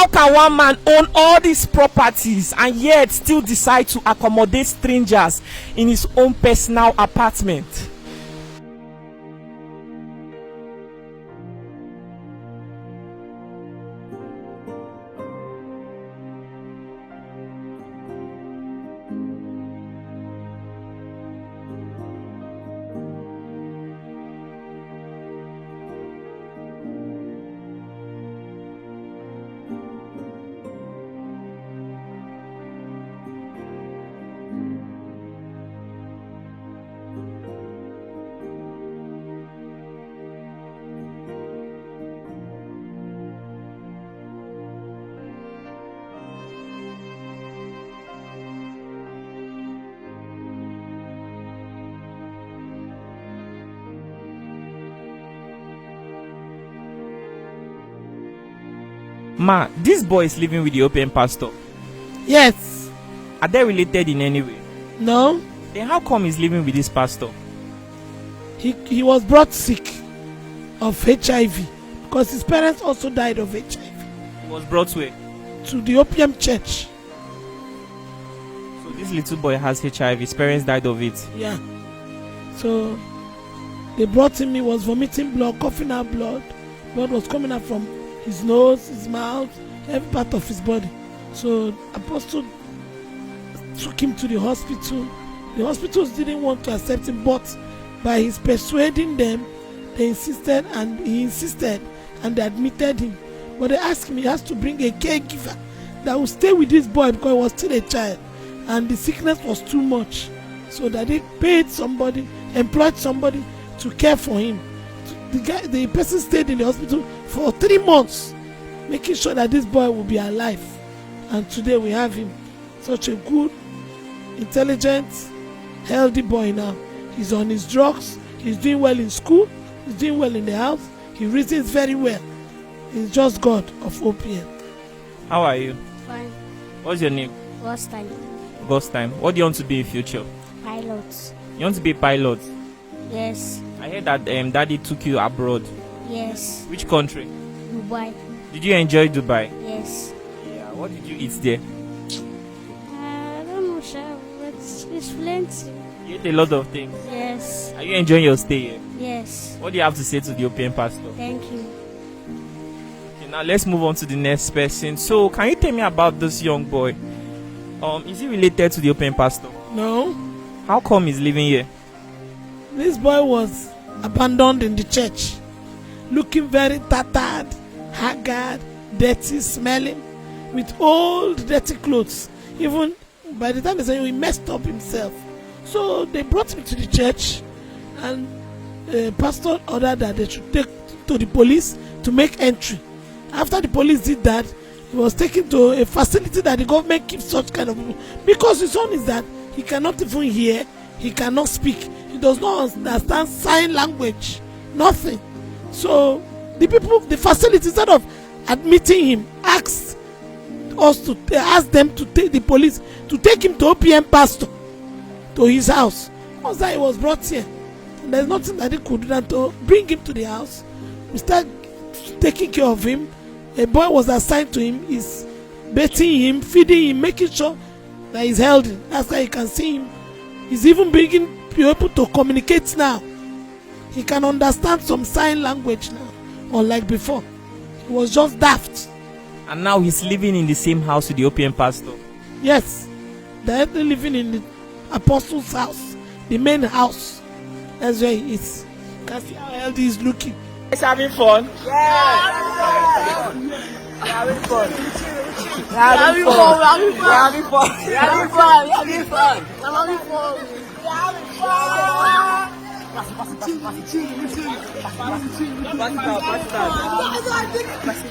How can one man own all these properties and yet still decide to accommodate strangers in his own personal apartment? Ma, this boy is living with the open pastor. Yes. Are they related in any way? No. Then how come he's living with this pastor? He was brought sick of HIV because his parents also died of HIV. He was brought where? To the Opium Church. So this little boy has HIV. His parents died of it. Yeah. So they brought him. He was vomiting blood, coughing out blood. Blood was coming out from his nose, his mouth, every part of his body. So Apostle took him to the hospital. The hospitals didn't want to accept him, but by his persuading them, he insisted and they admitted him. But they asked him, he has to bring a caregiver that will stay with this boy because he was still a child and the sickness was too much. So that they employed somebody to care for him. The person stayed in the hospital for 3 months, making sure that this boy will be alive. And today we have him. Such a good, intelligent, healthy boy now. He's on his drugs. He's doing well in school. He's doing well in the house. He reasons very well. He's just God of OPM. How are you? Fine. What's your name? Last time. Ghost time. What do you want to be in future? Pilots. You want to be a pilot? Yes. I heard that daddy took you abroad. Yes. Which country? Dubai. Did you enjoy Dubai? Yes. Yeah. What did you eat there? I don't know, sir, but it's plenty. You ate a lot of things. Yes. Are you enjoying your stay here? Yes. What do you have to say to the open pastor? Thank you. Okay, now let's move on to the next person. So, can you tell me about this young boy? Is he related to the open pastor? No. How come he's living here? This boy was abandoned in the church, looking very tattered, haggard, dirty, smelling, with old, dirty clothes. Even by the time they say he messed up himself. So they brought him to the church, and the pastor ordered that they should take to the police to make entry. After the police did that, he was taken to a facility that the government keeps such kind of people. Because his own is that he cannot even hear, he cannot speak. He does not understand sign language, nothing. So the people, the facility, instead of admitting him, asked them to take the police to take him to OPM pastor to his house. Once that he was brought here, and there's nothing that they could do than to bring him to the house. We start taking care of him. A boy was assigned to him, is bathing him, feeding him, making sure that he's healthy. That's why you can see him. He's even beginning to be able to communicate now. He can understand some sign language now, unlike before. He was just daft. And now he's living in the same house with the OPM pastor. Yes, they're living in the apostle's house, the main house. That's where he is. You can see how healthy he's looking. He's having fun. Yeah. Having fun. Having fun. Having fun. Having fun. Having fun. Having fun. Having fun.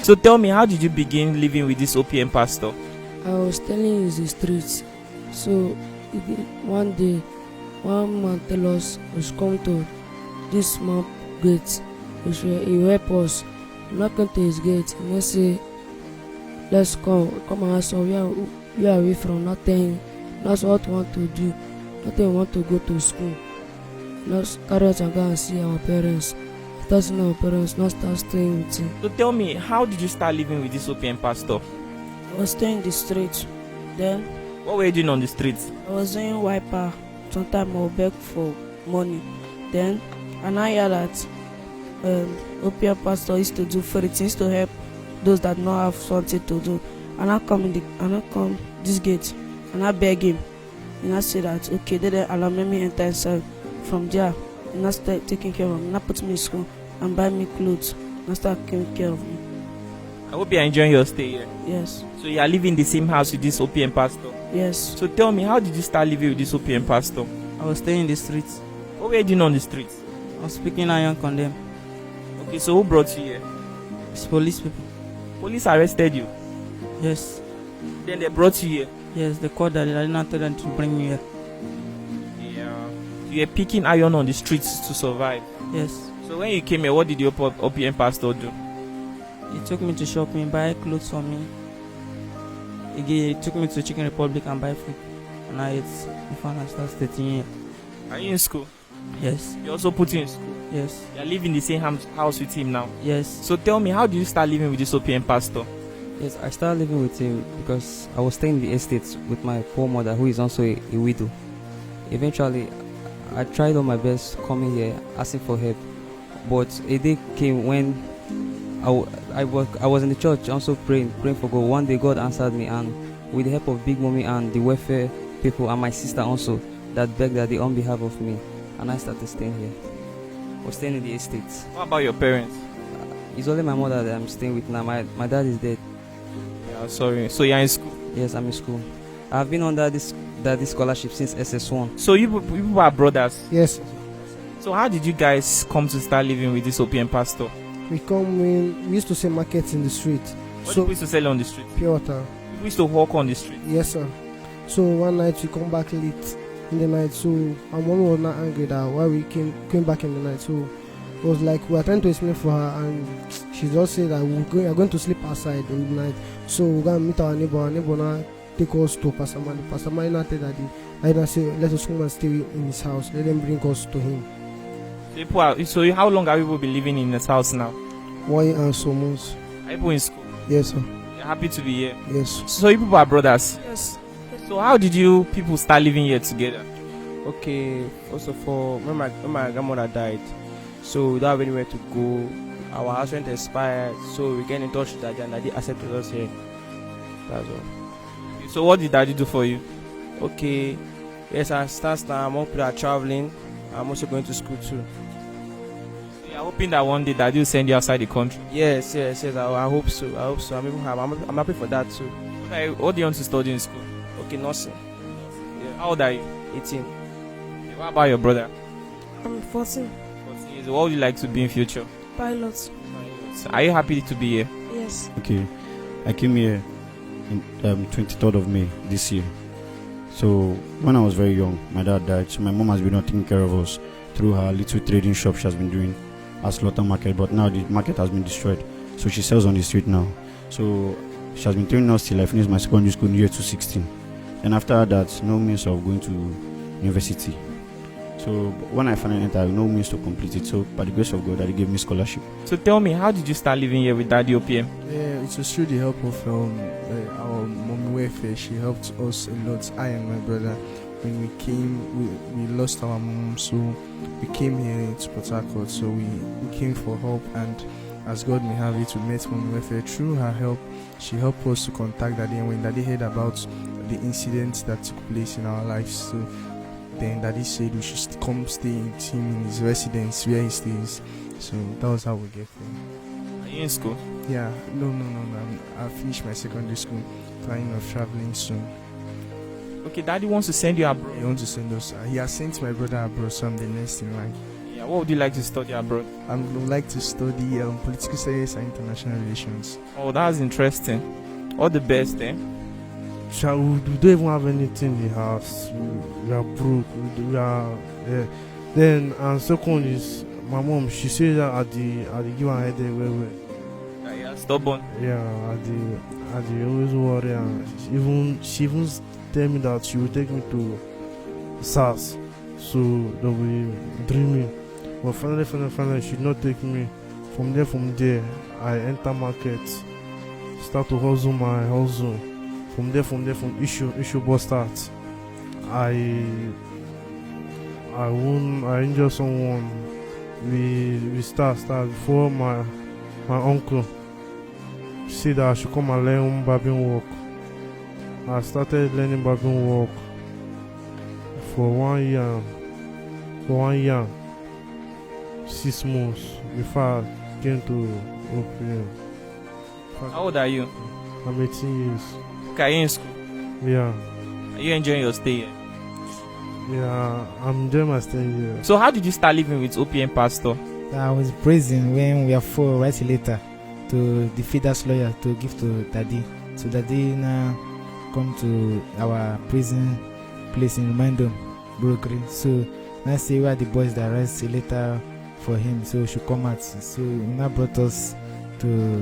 So tell me, how did you begin living with this OPM pastor? I was telling you the streets. So one day, one man tell us we should come to this small gate. He help us. Knock into his gate. And they say, let's come and ask us we are away from nothing. That's what we want to do. Nothing we want to go to school. Let's carry us and go and see our parents. doesn't our parents not start staying with him. So tell me, how did you start living with this OPM pastor? I was staying in the street. Then What were you doing on the streets? I was doing wiper. Sometimes I would beg for money. Then and I hear that OPM pastor used to do free things to help those that don't have something to do. And I come this gate and I beg him. And I say that okay, they didn't allow me enter inside. From there, and I start taking care of me. And I put me in school and buy me clothes. And I start taking care of me. I hope you're enjoying your stay here. Yes, So you are living in the same house with this OPM pastor. yes. So tell me, how did you start living with this OPM pastor? I was staying in the streets. What were you doing on the streets? I was speaking iron condemn. Okay, so who brought you here? It's police people. Police arrested you. Yes. Then they brought you here. Yes, they called that. I did not tell them to bring me here. Yeah. So you're picking iron on the streets to survive. Yes. So when you came here, what did the OPM pastor do? He took me to shopping, buy clothes for me. He took me to Chicken Republic and buy food. And I ate before I started studying here. Are you in school? Yes. You also put you in school. Yes. You're living in the same house with him now. Yes. So tell me, how did you start living with this OPM pastor? Yes, I started living with him because I was staying in the estate with my poor mother, who is also a widow. Eventually, I tried all my best coming here, asking for help. But a day came when I was in the church also praying for God. One day God answered me, and with the help of Big Mommy and the welfare people and my sister also, that begged Daddy on behalf of me, and I started staying here. I was staying in the estate. What about your parents? It's only my mother that I'm staying with now. My dad is dead. Yeah, sorry. So you're in school. Yes, I'm in school. I've been under this scholarship since SS1. So you people are brothers. Yes, So how did you guys come to start living with this OPM pastor? we used to sell markets in the street. What So people used to sell on the street? pure water. People used to walk on the street. Yes, sir. So one night we come back late in the night. So our mom was not angry that why we came back in the night. So it was like we were trying to explain for her, and she just said that we are going to sleep outside in the night. So we're gonna meet our neighbor. Our neighbor now take us to Pastor Mali. Pastor Mali now tell Daddy, I now say let us come and stay in his house. Let them bring us to him. So how long have people been living in this house now? 1 year and so months. Are people in school? Yes, sir. You're happy to be here. Yes. So you people are brothers. Yes. So how did you people start living here together? Okay, first of all, when my grandmother died, so we don't have anywhere to go. Our house rent expired, so we get in touch with Daddy, and Daddy accepted us here. That's all. So what did Daddy do for you? Okay, yes, I start now. More people are traveling. I'm also going to school too. You're hoping that one day Daddy will send you outside the country. Yes. I hope so. I'm happy for that too. What do you want to study in school? Okay, nursing. Yeah. How old are you? 18. What about your brother? I'm 14. 14 years. What would you like to be in future? Pilots. Are you happy to be here? Yes. Okay, I came here in 23rd of May this year. So when I was very young, my dad died. So my mom has been taking care of us through her little trading shop she has been doing at Slaughter Market. But now the market has been destroyed, so she sells on the street now. So she has been training us till I finished my secondary school in year 2016. And after that, no means of going to university. So when I finally entered, no means to complete it. So by the grace of God, Daddy gave me scholarship. So tell me, how did you start living here with Daddy OPM? Yeah, it was through the help of our mommy welfare. She helped us a lot. I and my brother, when we came, we lost our mom, so we came here to Port Harcourt. So we came for help, and as God may have it, we met mommy welfare. Through her help, she helped us to contact Daddy, and when Daddy heard about the incidents that took place in our lives, so then Daddy said we should come stay with him in his residence where he stays. So that was how we get there. Are you in school? Yeah, no. I finished my secondary school, planning of traveling soon. Okay, Daddy wants to send you abroad. He wants to send us. He has sent my brother abroad, so I'm the next in line. Yeah, what would you like to study abroad? I would like to study political science and international relations. Oh, that's interesting. All the best, eh? We don't even have anything in the house. We are broke. We are. Then and second is my mom. She says that at the give her headache where Yeah, stubborn. at the always worry, and she even tell me that she will take me to SARS, so they'll be dreaming. But finally, she did not take me. From there, I enter market, start to hustle my hustle. From issue bus start. I injure someone. We start before my uncle said that I should come and learn barbing work. I started learning barbing work for 1 year. For 1 year, 6 months before I came to OPM. How old are you? I'm 18 years. Okay, are you in school? Yeah. Are you enjoying your stay here? Yeah, I'm enjoying my stay here. So how did you start living with OPM pastor? I was praising when we are four write a letter to the feeder's lawyer to give to Daddy. So Daddy now come to our prison place in Remindom, Brooklyn. So I say where the boys that write a letter for him, so he should come out. So he now brought us to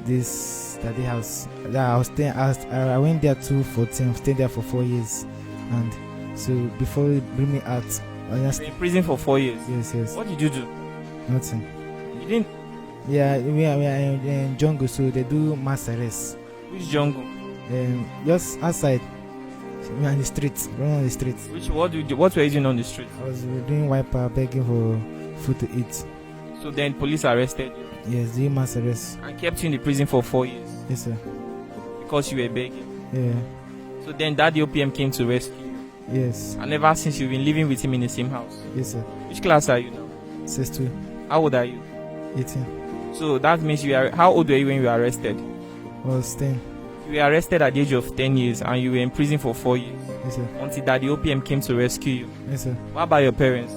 this Daddy house. I went there to 14, stayed there for 4 years, and so before they bring me out, I just in prison for 4 years. Yes. What did you do? Nothing. You didn't? Yeah, we are in jungle, so they do mass arrest. Which jungle? Just outside. We are on the streets, running on the streets. What were you doing on the street? I was doing wiper, begging for food to eat. So then police arrested you? Yes, doing mass arrest. And kept you in the prison for 4 years? Yes, sir. Because you were begging? Yeah. So then Daddy OPM came to rescue you? Yes. And ever since you've been living with him in the same house? Yes, sir. Which class are you now? sis2. How old are you? 18. So that means how old were you when you were arrested? I was 10. You were arrested at the age of 10 years and you were in prison for 4 years? Yes, sir. Until Daddy OPM came to rescue you? Yes, sir. What about your parents?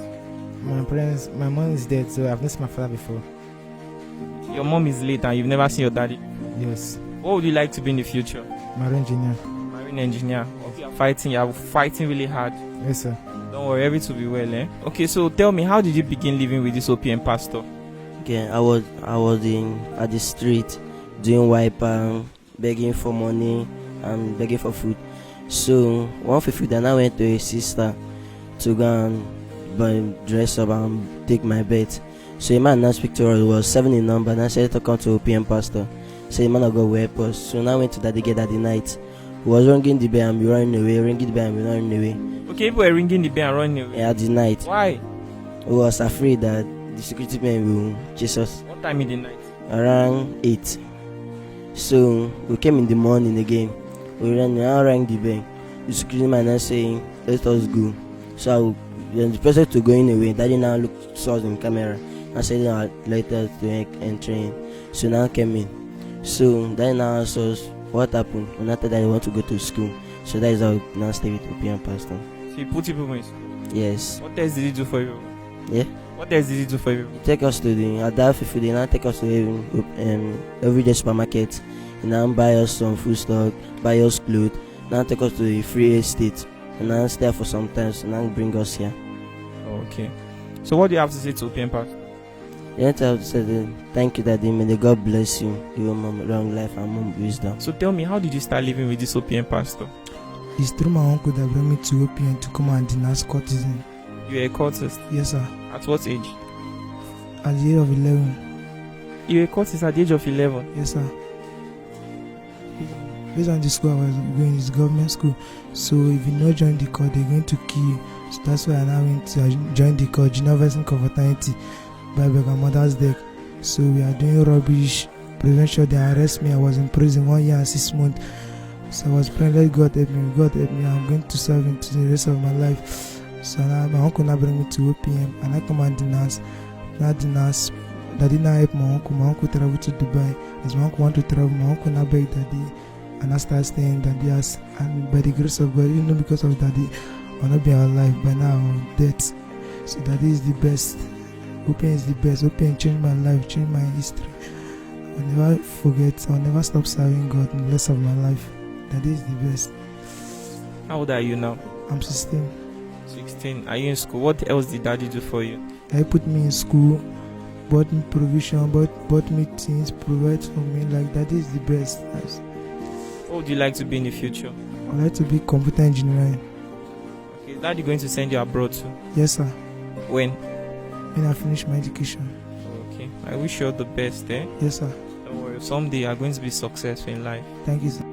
My mom is dead, so I've missed my father before. Your mom is late and you've never seen your daddy? Yes. What would you like to be in the future? Marine engineer. Marine engineer. Okay, you're fighting really hard. Yes, sir. Don't worry, everything will be well, eh? Okay, so tell me, how did you begin living with this OPM pastor? Okay, I was at the street doing wiper, begging for money and begging for food. So one for food, and I went to a sister to go and dress up and take my bed. So a man now speak to her, it was 7 in number, and I said to come to OPM pastor. So the man I go help us. So now I went to that gate at the night. He was ringing the bell and be running away, ringing the bell and be running away. Okay, people were ringing the bell and running away? Yeah, at the night. Why? We was afraid that the security men will chase us. What time in the night? Around 8. So we came in the morning again. We rang the bell. The security man now saying, let us go. So the person to going away, Daddy now looked saw us in camera. I said later to enter in. So now came in. So Daddy now asked us what happened. And after that, I want to go to school. So that is how I now stay with OPM pastor. So you put people in school? Yes. What else did he do for you? Yeah. What else did he do for you? Take us to the Adafi, they now take us to everyday supermarket. And now buy us some food stock, buy us clothes. Now take us to the free estate. And now stay for some time. And now bring us here. Okay. So what do you have to say to OPM pastor? You have to say thank you, Daddy. May the God bless you. Give your mom long life and mom wisdom. So tell me, how did you start living with this OPM pastor? It's through my uncle that brought me to OPM to come and denounce courtesan. You were a courtist? Yes, sir. At what age? At the age of 11. You were a courtist at the age of 11? Yes, sir. Based on the school I was going, it's government school. So if you not join the court, they're going to kill you. So that's why I now went to join the court, Junior Versing Confraternity, by my mother's deck. So we are doing rubbish, prevention. They arrest me. I was in prison 1 year and 6 months. So I was praying, let God help me. God help me. I'm going to serve Him to the rest of my life. So now my uncle now bring me to OPM, and I come and denounce. Now denounce. Daddy now help my uncle. My uncle travel to Dubai. As my uncle want to travel, my uncle now beg Daddy, and I start staying in Daddy house. And by the grace of God, because of Daddy, I'll not be alive by now. I'm dead. So Daddy is the best. OPM is the best. OPM changed my life, changed my history. I'll never forget. I'll never stop serving God in the rest of my life. Daddy is the best. How old are you now? I'm 16. 16. Are you in school? What else did Daddy do for you? He put me in school, bought me provision, bought me things, provide for me. Like Daddy is the best. What would you like to be in the future? I'd like to be computer engineering. Okay, is Daddy going to send you abroad too? Yes, sir. When? when I finish my education. Okay. I wish you all the best, eh? Yes, sir. Don't worry. Someday you are going to be successful in life. Thank you, sir.